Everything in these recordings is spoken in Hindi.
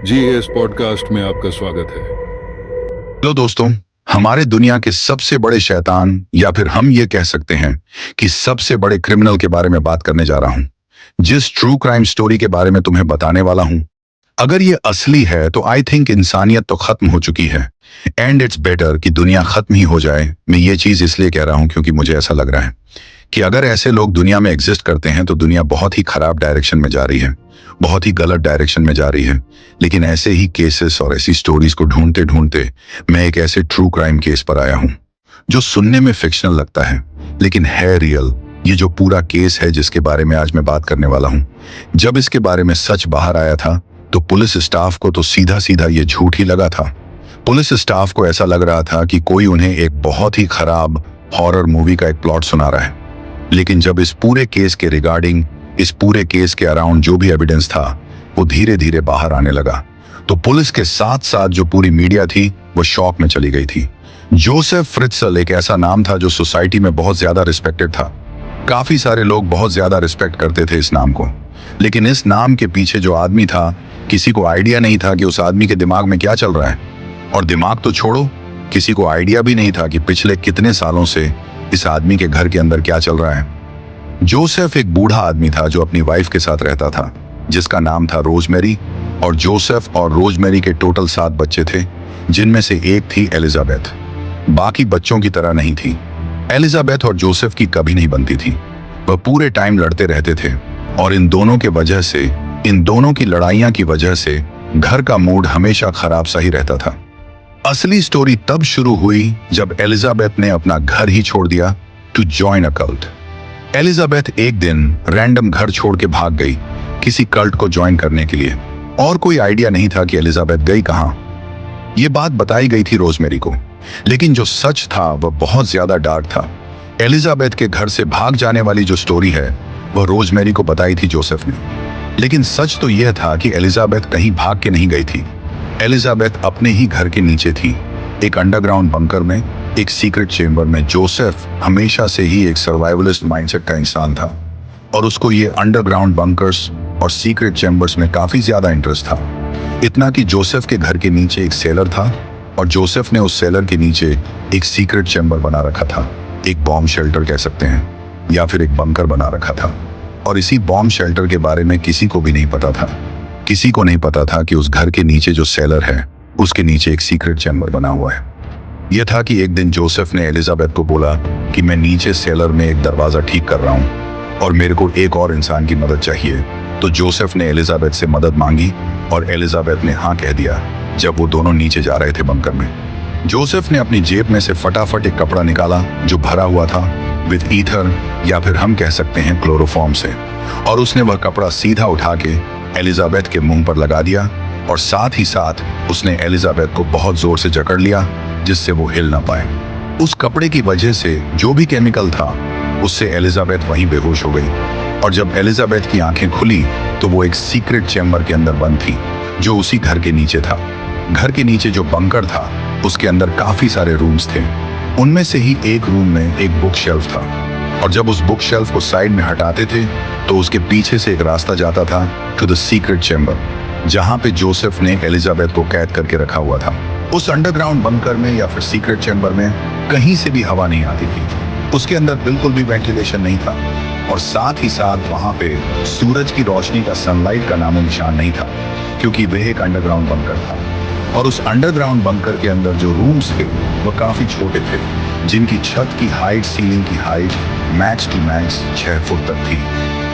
जी इस पॉडकास्ट में आपका स्वागत है। हेलो दोस्तों, हमारे दुनिया के सबसे बड़े शैतान या फिर हम ये कह सकते हैं कि सबसे बड़े क्रिमिनल के बारे में बात करने जा रहा हूं। जिस ट्रू क्राइम स्टोरी के बारे में तुम्हें बताने वाला हूं, अगर ये असली है तो आई थिंक इंसानियत तो खत्म हो चुकी है एंड इट्स बेटर कि दुनिया खत्म ही हो जाए। मैं ये चीज इसलिए कह रहा हूं क्योंकि मुझे ऐसा लग रहा है कि अगर ऐसे लोग दुनिया में एग्जिस्ट करते हैं तो दुनिया बहुत ही खराब डायरेक्शन में जा रही है, बहुत ही गलत डायरेक्शन में जा रही है। लेकिन ऐसे ही केसेस और ऐसी स्टोरीज को ढूंढते ढूंढते मैं एक ऐसे ट्रू क्राइम केस पर आया हूं जो सुनने में फिक्शनल लगता है लेकिन है रियल। ये जो पूरा केस है जिसके बारे में आज मैं बात करने वाला हूं, जब इसके बारे में सच बाहर आया था तो पुलिस स्टाफ को तो सीधा सीधा ये झूठ ही लगा था। पुलिस स्टाफ को ऐसा लग रहा था कि कोई उन्हें एक बहुत ही खराब हॉरर मूवी का एक प्लॉट सुना रहा है। लेकिन जब इस पूरे केस के रिगार्डिंग, इस पूरे केस के अराउंड जो भी एविडेंस था वो धीरे धीरे बाहर आने लगा तो पुलिस के साथ साथ जो पूरी मीडिया थी वो शॉक में चली गई थी। जोसेफ फ्रित्सल एक ऐसा नाम था जो सोसाइटी में बहुत ज्यादा रिस्पेक्टेड था। काफी सारे लोग बहुत ज्यादा रिस्पेक्ट करते थे इस नाम को। लेकिन इस नाम के पीछे जो आदमी था, किसी को आइडिया नहीं था कि उस आदमी के दिमाग में क्या चल रहा है। और दिमाग तो छोड़ो, किसी को आइडिया भी नहीं था कि पिछले कितने सालों से इस आदमी के घर के अंदर क्या चल रहा है। जोसेफ एक बूढ़ा आदमी था जो अपनी वाइफ के साथ रहता था जिसका नाम था रोजमेरी। और जोसेफ और रोजमेरी के टोटल 7 बच्चे थे, जिनमें से एक थी एलिजाबेथ। बाकी बच्चों की तरह नहीं थी। एलिजाबेथ और जोसेफ की कभी नहीं बनती थी। वह पूरे टाइम लड़ते रहते थे और इन दोनों के वजह से, इन दोनों की लड़ाइयां की वजह से घर का मूड हमेशा खराब सा ही रहता था। असली स्टोरी तब शुरू हुई जब एलिजाबेथ ने अपना घर ही छोड़ दिया to join a cult. Elizabeth एक दिन रैंडम घर छोड़ के भाग गई किसी कल्ट को ज्वाइन करने के लिए और कोई आइडिया नहीं था कि एलिजाबेथ गई कहां। यह बात बताई गई थी रोजमेरी को, लेकिन जो सच था वह बहुत ज्यादा डार्क था। एलिजाबेथ के घर से भाग जाने वाली जो स्टोरी है वह रोजमेरी को बताई थी जोसेफ ने। लेकिन सच तो यह था कि एलिजाबेथ कहीं भाग के नहीं गई थी। एलिजाबेथ अपने ही घर के नीचे थी, एक अंडरग्राउंड बंकर में, एक सीक्रेट चेंबर में। जोसेफ हमेशा से ही एक सर्वाइवलिस्ट माइंडसेट का इंसान था और उसको ये अंडरग्राउंड बंकर्स और सीक्रेट चेंबर्स में काफी ज्यादा इंटरेस्ट था। इतना कि जोसेफ के घर के नीचे एक सेलर था और जोसेफ ने उस सेलर के नीचे एक सीक्रेट चेंबर बना रखा था। एक बॉम्ब शेल्टर कह सकते हैं या फिर एक बंकर बना रखा था। और इसी बॉम्ब शेल्टर के बारे में किसी को भी नहीं पता था। किसी को नहीं पता था कि उस घर के नीचे जो सेलर है उसके नीचे एक सीक्रेट चेंबर बना हुआ है। यह था कि एक दिन जोसेफ ने एलिजाबेथ को बोला कि मैं नीचे सेलर में एक दरवाजा ठीक कर रहा हूं और मेरे को एक और इंसान की मदद चाहिए। तो जोसेफ ने एलिजाबेथ से मदद मांगी और एलिजाबेथ ने हाँ कह दिया जब वो दोनों नीचे जा रहे थे बंकर में। जोसेफ ने अपनी जेब में से फटाफट एक कपड़ा निकाला जो भरा हुआ था विद ईथर या फिर हम कह सकते हैं क्लोरोफॉर्म से, और उसने वह कपड़ा सीधा उठा के एलिजाबेथ के मुंह पर लगा दिया और साथ ही साथ उसने एलिजाबेथ को बहुत जोर से जकड़ लिया जिससे वो हिल ना पाए। उस कपड़े की वजह से जो भी केमिकल था उससे एलिजाबेथ वहीं बेहोश हो गई। और जब एलिजाबेथ की आंखें खुली तो वो एक सीक्रेट चेंबर के अंदर बंद थी जो उसी घर के नीचे था। घर के नीचे जो बंकर था उसके अंदर काफी सारे रूम्स थे। उनमें से ही एक रूम में एक बुक शेल्फ था और जब उस बुक शेल्फ को साइड में हटाते थे तो उसके पीछे से एक रास्ता जाता था टू द सीक्रेट चेंबर जहां पे जोसेफ ने एलिजाबेथ को कैद करके रखा हुआ था। उस अंडरग्राउंड बंकर में या फिर सीक्रेट चेंबर में कहीं से भी हवा नहीं आती थी। उसके अंदर बिल्कुल भी वेंटिलेशन नहीं था और साथ ही साथ वहां पे सूरज की रोशनी का, सनलाइट का नामो निशान नहीं था क्योंकि वह एक अंडरग्राउंड बंकर था। और उस अंडरग्राउंड बंकर के अंदर जो रूम्स थे वो काफी छोटे थे, जिनकी छत की हाइट, सीलिंग की height max to max 6 foot तक थी।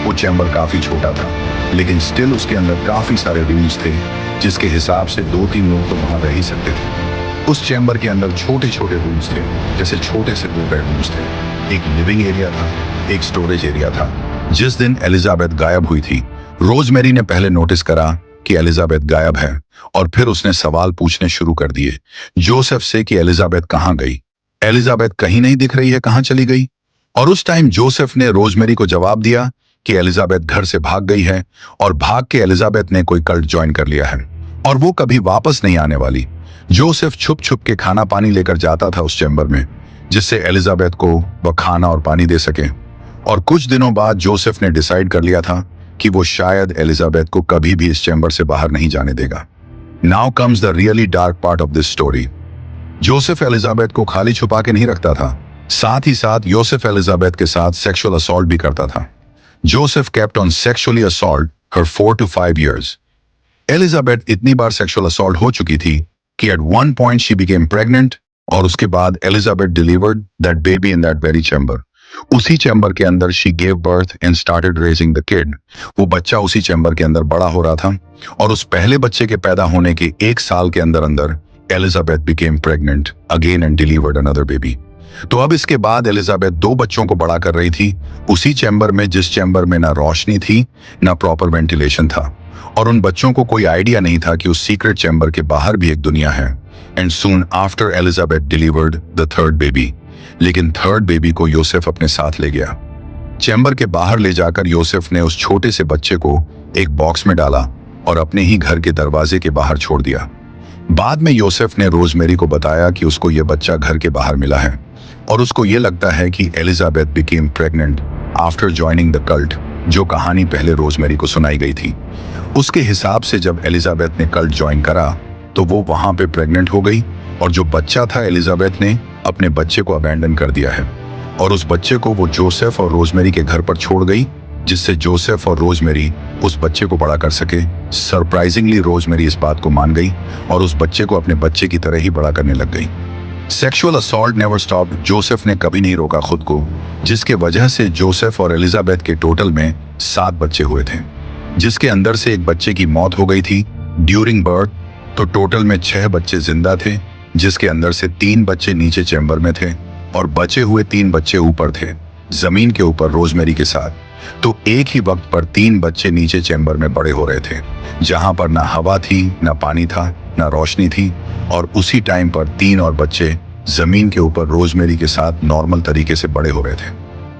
वो चैम्बर काफी छोटा था लेकिन स्टिल उसके अंदर काफी सारे रूम्स थे जिसके हिसाब से 2-3 लोग तो वहां रह ही सकते थे। उस चैम्बर के अंदर छोटे छोटे रूम्स थे, जैसे छोटे से 2 बेडरूम्स थे। एक लिविंग एरिया था, एक स्टोरेज एरिया था। जिस दिन एलिजाबेथ गायब हुई थी, रोजमेरी ने पहले नोटिस करा कि एलिजाबेथ गायब है और फिर उसने सवाल पूछने शुरू कर दिए जोसेफ से कि एलिजाबेथ कहाँ गई, एलिजाबेथ कहीं नहीं दिख रही है, कहाँ चली गई। और उस टाइम जोसेफ ने रोजमेरी को जवाब दिया कि एलिजाबेथ घर से भाग गई है और भाग के एलिजाबेथ ने कोई कल्ट ज्वाइन कर लिया है और वो कभी वापस नहीं आने वाली। जोसेफ छुप छुप के खाना पानी लेकर जाता था उस चैम्बर में जिससे एलिजाबेथ को वह खाना और पानी दे सके। और कुछ दिनों बाद जोसेफ ने डिसाइड कर लिया था कि वो शायद एलिजाबेथ को कभी भी इस चैम्बर से बाहर नहीं जाने देगा। Now comes the really dark part of this story. Joseph Elizabeth को खाली छुपा के नहीं रखता था, साथ ही साथ योसेफ एलिजाबेथ के साथ सेक्सुअल असॉल्ट भी करता था। Joseph kept on sexually assault her 4 to 5 years। Elizabeth इतनी बार सेक्सुअल असॉल्ट हो चुकी थी कि at one point she became pregnant, और उसके बाद Elizabeth delivered that baby in that very chamber. उसी चैम्बर के अंदर she gave birth and started raising the kid. वो बच्चा उसी चैम्बर के अंदर बड़ा हो रहा था, और उस पहले बच्चे के पैदा होने के 1 साल के अंदर अंदर Elizabeth became pregnant again and delivered another baby. तो अब इसके बाद एलिजाबेथ 2 बच्चों को बड़ा कर रही थी उसी चैम्बर में, जिस चैम्बर में ना रोशनी थी ना प्रॉपर वेंटिलेशन था, और उन बच्चों को कोई आइडिया नहीं था कि उस सीक्रेट चैम्बर के बाहर भी एक दुनिया है। And soon after Elizabeth delivered the third baby. लेकिन थर्ड बेबी को योसेफ अपने साथ ले गया। चैम्बर के बाहर ले जाकर योसेफ ने उस छोटे से बच्चे को एक बॉक्स में डाला और अपने ही घर के दरवाजे के बाहर छोड़ दिया। बाद में योसेफ ने रोजमेरी को बताया कि उसको यह बच्चा घर के बाहर मिला है, और उसको यह लगता है कि Elizabeth became pregnant after joining the cult, जो कहानी पहले रोजमेरी को सुनाई गई थी। उसके हिसाब से जब एलिजाबेथ ने कल्ट ज्वाइन करा तो वो वहां पे प्रेग्नेंट हो गई, और जो बच्चा था एलिजाबेथ ने अपने बच्चे को अबैंडन कर दिया है, और उस बच्चे को वो जोसेफ और रोजमेरी के घर पर छोड़ गई, जिससे जोसेफ और रोजमेरी उस बच्चे को बड़ा कर सके। सरप्राइजिंगली रोजमेरी इस बात को मान गई और उस बच्चे को अपने बच्चे की तरह ही बड़ा करने लग गई। Sexual assault never stopped. Joseph ने कभी नहीं रोका खुद को, जिसके वजह से जोसेफ और एलिजाबेथ के टोटल में 7 बच्चे हुए थे, जिसके अंदर से एक बच्चे की मौत हो गई थी ड्यूरिंग बर्थ। तो टोटल में 6 बच्चे जिंदा थे, जिसके अंदर से 3 बच्चे नीचे चैम्बर में थे और बचे हुए 3 बच्चे ऊपर थे, जमीन के ऊपर रोजमेरी के साथ। तो एक ही वक्त पर 3 बच्चे नीचे चैम्बर में बड़े हो रहे थे, जहां पर ना हवा थी, ना पानी था, ना रोशनी थी, और उसी टाइम पर 3 और बच्चे जमीन के ऊपर रोजमेरी के साथ नॉर्मल तरीके से बड़े हो रहे थे।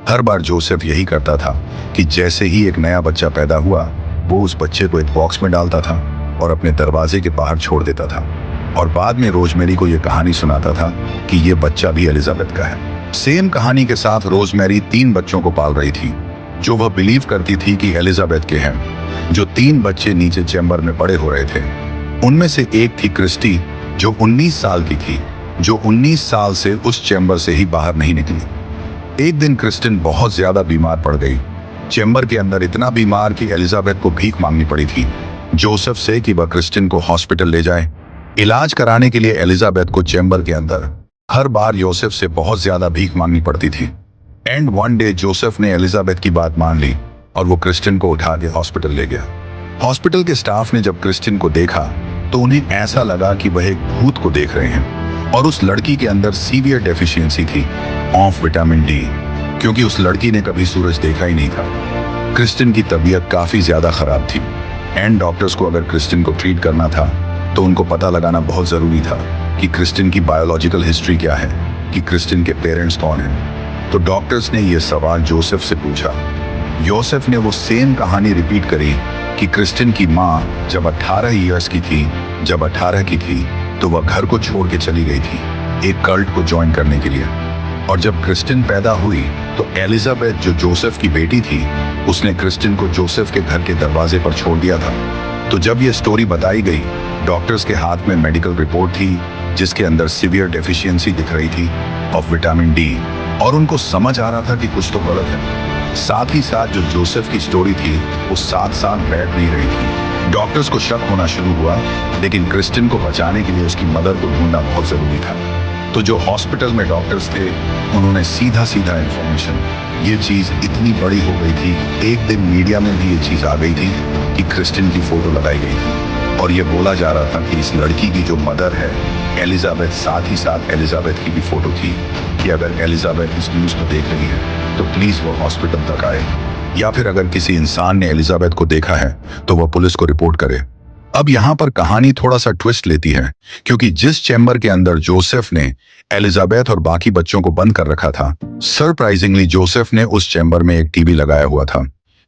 हर बार जोसेफ यही करता था कि जैसे ही एक नया बच्चा पैदा हुआ, वो उस बच्चे को एक बॉक्स में डालता था और अपने दरवाजे के बाहर छोड़ देता था, और बाद में रोजमेरी को यह कहानी सुनाता था कि ये बच्चा भी एलिजाबेथ का है। सेम कहानी के साथ रोजमेरी 3 बच्चों को पाल रही थी, जो वह बिलीव करती थी कि एलिजाबेथ के हैं। जो 3 बच्चे नीचे चैम्बर में बड़े हो रहे थे, उनमें से एक थी क्रिस्टी, जो 19 साल की थी, जो 19 साल से उस चैम्बर से ही बाहर नहीं निकली। एक दिन क्रिस्टिन बहुत ज्यादा बीमार पड़ गई, चैम्बर के अंदर इतना बीमार कि एलिजाबेथ को भीख मांगनी पड़ी थी जोसेफ से कि वह क्रिस्टिन को हॉस्पिटल ले जाए। इलाज कराने के लिए एलिजाबेथ को चैम्बर के अंदर हर बार योसेफ से बहुत ज्यादा भीख मांगनी पड़ती थी। एंड वन डे जोसेफ ने एलिजाबेथ की बात मान ली और वो क्रिस्टिन को उठा के हॉस्पिटल ले गया। हॉस्पिटल के स्टाफ ने जब क्रिस्टिन को देखा तो उन्हें ऐसा लगा कि वह एक भूत को देख रहे हैं, और उस लड़की के अंदर सीवियर डेफिशिएंसी थी ऑफ विटामिन डी, क्योंकि उस लड़की ने कभी सूरज देखा ही नहीं था। क्रिस्टिन की तबीयत काफी ज्यादा खराब थी, एंड डॉक्टर्स को अगर क्रिस्टिन को ट्रीट करना था तो उनको पता लगाना बहुत जरूरी था कि क्रिस्टिन की बायोलॉजिकल हिस्ट्री क्या है, कि क्रिस्टिन के पेरेंट्स कौन हैं। तो डॉक्टर्स ने यह सवाल जोसेफ से पूछा। योसेफ ने वो सेम कहानी रिपीट करी कि क्रिस्टिन की माँ जब 18 ईयर्स की थी, जब 18 की थी तो वह घर को छोड़ के चली गई थी एक कल्ट को ज्वाइन करने के लिए। और जब क्रिस्टिन पैदा हुई तो एलिजाबेथ, जो जोसेफ की बेटी थी, उसने क्रिस्टिन को जोसेफ के घर के दरवाजे पर छोड़ दिया था। तो जब ये स्टोरी बताई गई, डॉक्टर्स के हाथ में मेडिकल रिपोर्ट थी जिसके अंदर सीवियर डेफिशिएंसी दिख रही थी ऑफ विटामिन डी, और उनको समझ आ रहा था कि कुछ तो गलत है। साथ ही साथ जो जोसेफ की स्टोरी थी वो साथ साथ बैठ नहीं रही थी। डॉक्टर्स को शक होना शुरू हुआ, लेकिन क्रिस्टिन को बचाने के लिए उसकी मदर को ढूंढना बहुत जरूरी था। तो जो हॉस्पिटल में डॉक्टर्स थे, उन्होंने सीधा सीधा इंफॉर्मेशन, ये चीज इतनी बड़ी हो गई थी, एक दिन मीडिया में भी ये चीज आ गई थी कि क्रिस्टिन की फोटो लगाई गई थी, और ये बोला जा रहा था कि इस लड़की की जो मदर है एलिजाबेथ, साथ ही साथ एलिजाबेथ की भी फोटो थी, कि अगर एलिजाबेथ इस न्यूज को देख रही है तो प्लीज वो हॉस्पिटल तक आए, या फिर अगर किसी इंसान ने एलिजाबेथ को देखा है तो वह पुलिस को रिपोर्ट करे। अब यहाँ पर कहानी थोड़ा सा ट्विस्ट लेती है, क्योंकि जिस चैम्बर के अंदर जोसेफ ने एलिजाबेथ और बाकी बच्चों को बंद कर रखा था, सरप्राइजिंगली जोसेफ ने उस चैम्बर में एक टीवी लगाया हुआ था,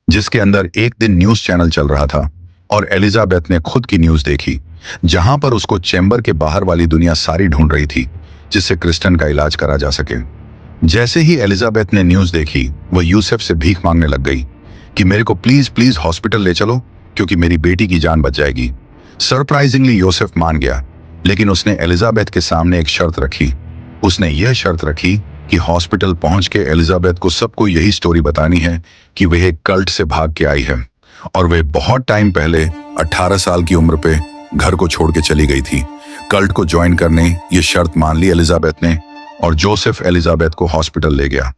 जिसके अंदर एक दिन न्यूज चैनल चल रहा था, और एलिजाबेथ ने खुद की न्यूज देखी, जहां पर उसको चैम्बर के बाहर वाली दुनिया सारी ढूंढ रही थी जिससे क्रिस्टिन का इलाज करा जा सके। जैसे ही एलिजाबेथ ने न्यूज देखी, वह यूसेफ से भीख मांगने लग गई कि मेरे को प्लीज प्लीज हॉस्पिटल ले चलो, क्योंकि मेरी बेटी की जान बच जाएगी। सरप्राइजिंगली योसेफ मान गया, लेकिन उसने एलिजाबेथ के सामने एक शर्त रखी। उसने यह शर्त रखी कि हॉस्पिटल पहुंच के एलिजाबेथ को सबको यही स्टोरी बतानी है कि वह एक कल्ट से भाग के आई है और वह बहुत टाइम पहले 18 साल की उम्र पे घर को छोड़ के चली गई थी। कल्ट को ज्वाइन करने ये शर्त मान ली एलिजाबेथ ने और जोसेफ एलिजाबेथ को हॉस्पिटल ले गया।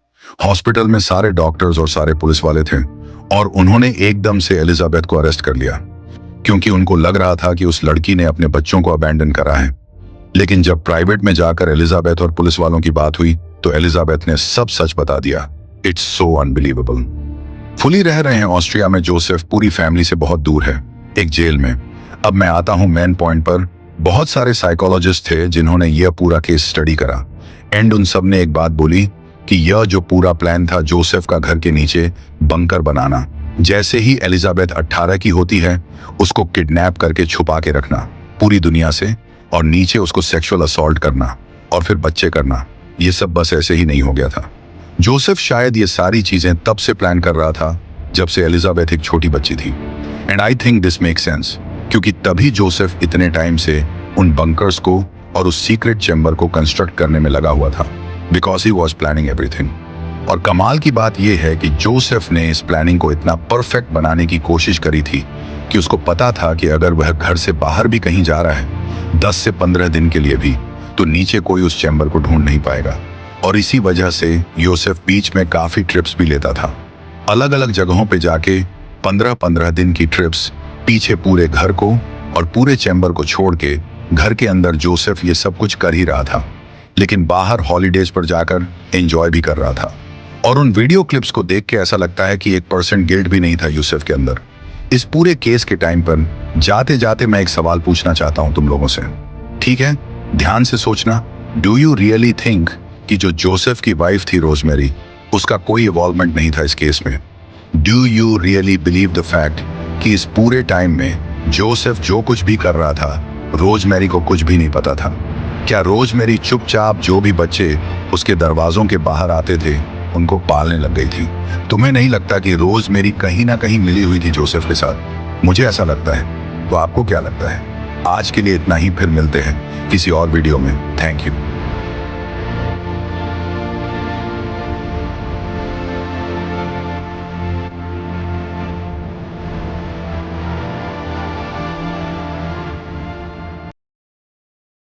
हॉस्पिटल में सारे डॉक्टर्स और सारे पुलिस वाले थे और उन्होंने एकदम से एलिजाबेथ को अरेस्ट कर लिया, क्योंकि उनको लग रहा था कि उस लड़की ने अपने बच्चों को अबैंडन करा है। लेकिन जब प्राइवेट में जाकर एलिजाबेथ और पुलिस वालों की बात हुई तो एलिजाबेथ ने सब सच बता दिया। It's so unbelievable. फुली रह रहे हैं ऑस्ट्रिया में जोसेफ पूरी फैमिली से बहुत दूर है, एक जेल में। अब मैं आता हूं मेन पॉइंट पर। बहुत सारे साइकोलॉजिस्ट थे जिन्होंने यह पूरा केस स्टडी करा एंड उन सब ने एक बात बोली कि यह जो पूरा प्लान था जोसेफ का घर के नीचे बंकर बनाना, जैसे ही एलिजाबेथ 18 की होती है उसको किडनैप करके छुपा के रखना पूरी दुनिया से और नीचे उसको सेक्सुअल असॉल्ट करना और फिर बच्चे करना, ये सब बस ऐसे ही नहीं हो गया था। जोसेफ शायद ये सारी चीजें तब से प्लान कर रहा था जब से एलिजाबेथ एक छोटी बच्ची थी। And I think this make sense, क्योंकि तभी जोसेफ इतने टाइम से उन बंकर्स को और उस सीक्रेट चैम्बर को कंस्ट्रक्ट करने में लगा हुआ था, because he was planning everything. और कमाल की बात यह है कि जोसेफ ने इस प्लानिंग को इतना परफेक्ट बनाने की कोशिश करी थी कि उसको पता था कि अगर वह घर से बाहर भी कहीं जा रहा है 10 से 15 दिन के लिए भी, तो नीचे कोई उस चैम्बर को ढूंढ नहीं पाएगा। और इसी वजह से योसेफ बीच में काफी ट्रिप्स भी लेता था, अलग अलग जगहों पे जाके 15-15 दिन की ट्रिप्स, पीछे पूरे घर को और पूरे चैम्बर को छोड़ के घर के अंदर जोसेफ ये सब कुछ कर ही रहा था, लेकिन बाहर हॉलीडेज पर जाकर एंजॉय भी कर रहा था। और उन वीडियो क्लिप्स को देख के ऐसा लगता है कि 1% गिल्ट भी नहीं था यूसुफ के अंदर। इस पूरे केस के टाइम पर जाते जाते मैं एक सवाल पूछना चाहता हूं तुम लोगों से, ठीक है? ध्यान से सोचना। डू यू रियली थिंक कि जो जोसेफ की वाइफ थी रोजमेरी, उसका कोई इन्वॉल्वमेंट नहीं था इस केस में? Do you really believe the fact कि इस पूरे टाइम में जोसेफ जो कुछ भी कर रहा था रोजमेरी को कुछ भी नहीं पता था? क्या रोजमेरी चुपचाप जो भी बच्चे उसके दरवाजों के बाहर आते थे उनको पालने लग गई थी? तुम्हें नहीं लगता कि रोजमेरी कहीं ना कहीं मिली हुई थी जोसेफ के साथ? मुझे ऐसा लगता है। तो आपको क्या लगता है? आज के लिए इतना ही, फिर मिलते हैं किसी और वीडियो में। Thank you.